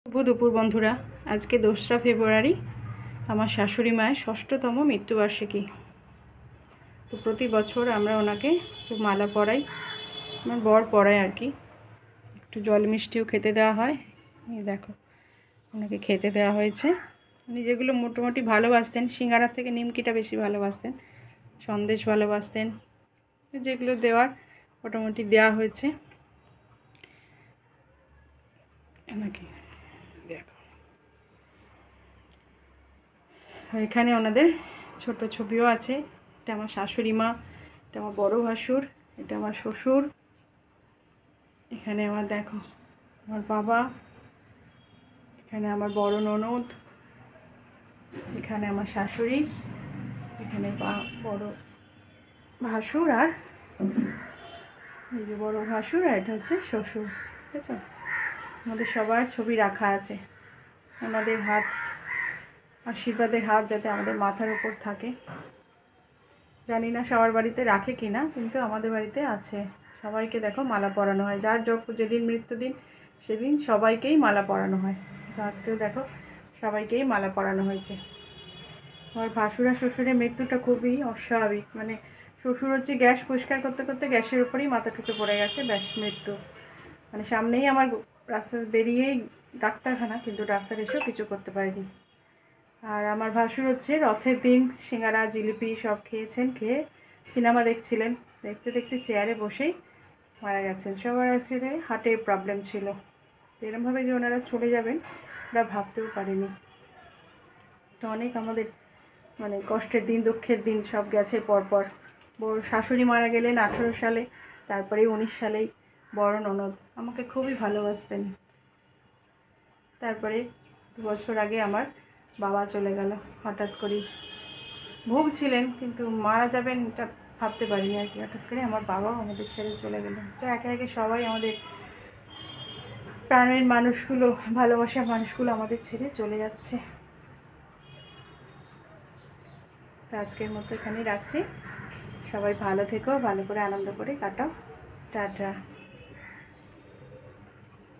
শুভ দুপুর বন্ধুরা। আজকে 2রা ফেব্রুয়ারি আমার শাশুড়ি মায়ের 6তম মৃত্যুবার্ষিকী। তো প্রতি বছর আমরা ওনাকে একটু মালা পরাই, আমার বর পরায় আর কি। একটু জল মিষ্টিও খেতে দেওয়া হয়। এই দেখো, ওনাকে খেতে দেওয়া হয়েছে। উনি যেগুলো মোটামুটি ভালোবাসতেন, সিঙ্গারার থেকে নিমকিটা বেশি ভালোবাসতেন, সন্দেশ ভালোবাসতেন, যেগুলো দেওয়ার মোটামুটি দেওয়া হয়েছে ওনাকে। দেখো, এখানে ওনাদের ছোট ছবিও আছে। এটা আমার শাশুড়ি মা, এটা আমার বড় ভাসুর, এটা আমার শ্বশুর, এখানে আমার দেখো আমার বাবা, এখানে আমার বড় ননদ, এখানে আমার শাশুড়ি, এখানে বড় ভাসুর, আর এই যে বড় ভাসুর, আর এটা হচ্ছে শ্বশুর। ঠিক আছে, আমাদের সবার ছবি রাখা আছে। ওনাদের হাত, আশীর্বাদের হাত যাতে আমাদের মাথার উপর থাকে। জানি না সবার বাড়িতে রাখে কি না, কিন্তু আমাদের বাড়িতে আছে। সবাইকে দেখো মালা পরানো হয়, যার যেদিন মৃত্যুদিন সেদিন সবাইকেই মালা পরানো হয়। তো আজকেও দেখো সবাইকেই মালা পরানো হয়েছে। আমার ভাসুরা শ্বশুরের মৃত্যুটা খুবই অস্বাভাবিক। মানে শ্বশুর হচ্ছে গ্যাস পরিষ্কার করতে করতে গ্যাসের উপরেই মাথা ঠুকে পড়ে গেছে, ব্যাস মৃত্যু। মানে সামনেই আমার রাস্তা বেরিয়েই ডাক্তারখানা, কিন্তু ডাক্তার এসেও কিছু করতে পারেনি। আর আমার ভাসুর হচ্ছে রথের দিন সিঙ্গারা জিলিপি সব খেয়েছেন, খেয়ে সিনেমা দেখছিলেন, দেখতে দেখতে চেয়ারে বসেই মারা গেছেন। সবার অ্যাকচুয়ালি হার্টের প্রবলেম ছিল। তো এরমভাবে যে ওনারা চলে যাবেন ওরা ভাবতেও পারেনি। তো অনেক আমাদের মানে কষ্টের দিন, দুঃখের দিন সব গেছে পরপর। বড় শাশুড়ি মারা গেলেন 18 সালে, তারপরে 19 সালেই বড় ননদ আমাকে খুবই ভালোবাসতেন। তারপরে 2 বছর আগে আমার বাবা চলে গেল হঠাৎ করেই। ভুগছিলেন, কিন্তু মারা যাবেন এটা ভাবতে পারিনি আর কি। হঠাৎ করে আমার বাবাও আমাদের ছেড়ে চলে গেলেন। তো একে একে সবাই আমাদের প্রাণের মানুষগুলো, ভালোবাসার মানুষগুলো আমাদের ছেড়ে চলে যাচ্ছে। তো আজকের মতো এখানেই রাখছি। সবাই ভালো থেকো, ভালো করে আনন্দ করে কাটাও। টাটা।